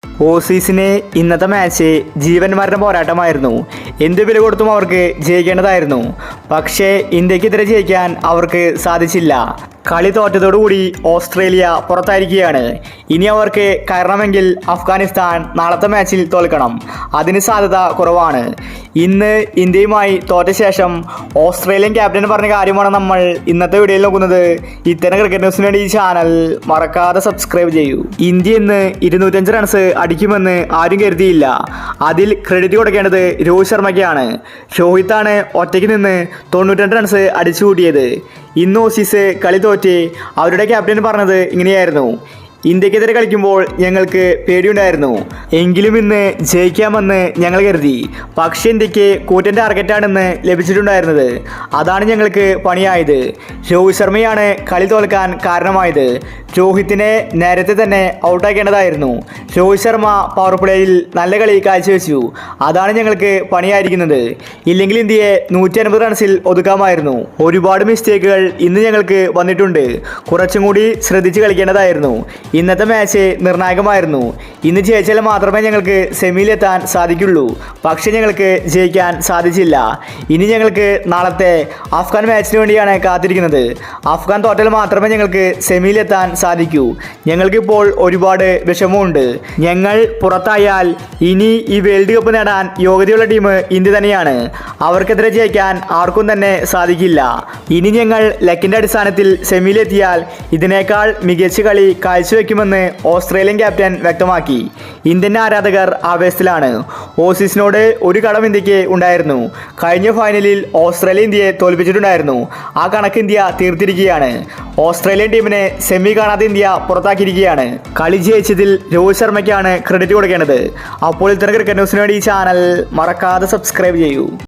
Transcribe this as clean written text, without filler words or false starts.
ഓസീസിന് ഇന്നത്തെ മാച്ച് ജീവന്മാരുടെ പോരാട്ടമായിരുന്നു. എന്ത് വില കൊടുത്തും അവർക്ക് ജയിക്കേണ്ടതായിരുന്നു. പക്ഷേ ഇന്ത്യക്കെതിരെ ജയിക്കാൻ അവർക്ക് സാധിച്ചില്ല. കളി തോറ്റതോടുകൂടി ഓസ്ട്രേലിയ പുറത്തായിരിക്കുകയാണ്. ഇനി അവർക്ക് കയറണമെങ്കിൽ അഫ്ഗാനിസ്ഥാൻ നാളത്തെ മാച്ചിൽ തോൽക്കണം. അതിന് സാധ്യത കുറവാണ്. ഇന്ന് ഇന്ത്യയുമായി തോറ്റ ശേഷം ഓസ്ട്രേലിയൻ ക്യാപ്റ്റൻ പറഞ്ഞ കാര്യമാണ് നമ്മൾ ഇന്നത്തെ വീഡിയോയിൽ നോക്കുന്നത്. ഇത്തരം ക്രിക്കറ്റ് ന്യൂസിന് വേണ്ടി ഈ ചാനൽ മറക്കാതെ സബ്സ്ക്രൈബ് ചെയ്യൂ. ഇന്ത്യ ഇന്ന് 205 റൺസ് അടിക്കുമെന്ന് ആരും കരുതിയില്ല. അതിൽ ക്രെഡിറ്റ് കൊടുക്കേണ്ടത് രോഹിത് ശർമ്മയ്ക്കാണ്. രോഹിത്താണ് ഒറ്റയ്ക്ക് നിന്ന് 92 റൺസ് അടിച്ചു കൂട്ടിയത്. ഇന്ന് ഓസീസ് കളി തോറ്റ് അവരുടെ ക്യാപ്റ്റൻ പറഞ്ഞത് ഇങ്ങനെയായിരുന്നു: ഇന്ത്യക്കെതിരെ കളിക്കുമ്പോൾ ഞങ്ങൾക്ക് പേടിയുണ്ടായിരുന്നു, എങ്കിലും ഇന്ന് ജയിക്കാമെന്ന് ഞങ്ങൾ കരുതി. പക്ഷേ ഇന്ത്യക്ക് കൂറ്റൻ ടാർഗറ്റാണെന്ന് ലഭിച്ചിട്ടുണ്ടായിരുന്നത്. അതാണ് ഞങ്ങൾക്ക് പണിയായത്. രോഹിത് ശർമ്മയാണ് കളി തോൽക്കാൻ കാരണമായത്. രോഹിത്തിനെ നേരത്തെ തന്നെ ഔട്ടാക്കേണ്ടതായിരുന്നു. രോഹിത് ശർമ്മ പവർ പ്ലേയിൽ നല്ല കളി കാഴ്ചവെച്ചു. അതാണ് ഞങ്ങൾക്ക് പണിയായിരിക്കുന്നത്. ഇല്ലെങ്കിൽ ഇന്ത്യയെ 150 റൺസിൽ ഒതുക്കാമായിരുന്നു. ഒരുപാട് മിസ്റ്റേക്കുകൾ ഇന്ന് ഞങ്ങൾക്ക് വന്നിട്ടുണ്ട്. കുറച്ചും കൂടി ശ്രദ്ധിച്ച് കളിക്കേണ്ടതായിരുന്നു. ഇന്നത്തെ മാച്ച് നിർണായകമായിരുന്നു. ഇന്ന് ജയിച്ചാൽ മാത്രമേ ഞങ്ങൾക്ക് സെമിയിലെത്താൻ സാധിക്കുള്ളൂ. പക്ഷേ ഞങ്ങൾക്ക് ജയിക്കാൻ സാധിച്ചില്ല. ഇനി ഞങ്ങൾക്ക് നാളത്തെ അഫ്ഗാൻ മാച്ചിന് വേണ്ടിയാണ് കാത്തിരിക്കുന്നത്. അഫ്ഗാൻ തോറ്റാൽ മാത്രമേ ഞങ്ങൾക്ക് സെമിയിലെത്താൻ സാധിക്കൂ. ഞങ്ങൾക്കിപ്പോൾ ഒരുപാട് വിഷമമുണ്ട്. ഞങ്ങൾ പുറത്തായാൽ ഇനി ഈ വേൾഡ് കപ്പ് നേടാൻ യോഗ്യതയുള്ള ടീം ഇന്ത്യ തന്നെയാണ്. അവർക്കെതിരെ ജയിക്കാൻ ആർക്കും തന്നെ സാധിക്കില്ല. ഇനി ഞങ്ങൾ ലക്കിൻ്റെ അടിസ്ഥാനത്തിൽ സെമിയിലെത്തിയാൽ ഇതിനേക്കാൾ മികച്ച കളി കാഴ്ചവെക്കുമെന്ന് ഓസ്ട്രേലിയൻ ക്യാപ്റ്റൻ വ്യക്തമാക്കി. ഇന്ത്യൻ ആരാധകർ ആവേശത്തിലാണ്. ഓസീസിനോട് ഒരു കടം ഇന്ത്യക്ക് ഉണ്ടായിരുന്നു. കഴിഞ്ഞ ഫൈനലിൽ ഓസ്ട്രേലിയ ഇന്ത്യയെ തോൽപ്പിച്ചിട്ടുണ്ടായിരുന്നു. ആ കണക്ക് ഇന്ത്യ തീർത്തിരിക്കുകയാണ്. ഓസ്ട്രേലിയൻ ടീമിനെ സെമി കാണാതെ ഇന്ത്യ പുറത്താക്കിയിരിക്കുകയാണ്. കളി ജയിച്ചതിൽ രോഹിത് ശർമ്മയ്ക്കാണ് ക്രെഡിറ്റ് കൊടുക്കേണ്ടത്. അപ്പോൾ ഇത്തരം ക്രിക്കറ്റ് ന്യൂസിന് വേണ്ടി ഈ ചാനൽ മറക്കാതെ സബ്സ്ക്രൈബ് ചെയ്യൂ.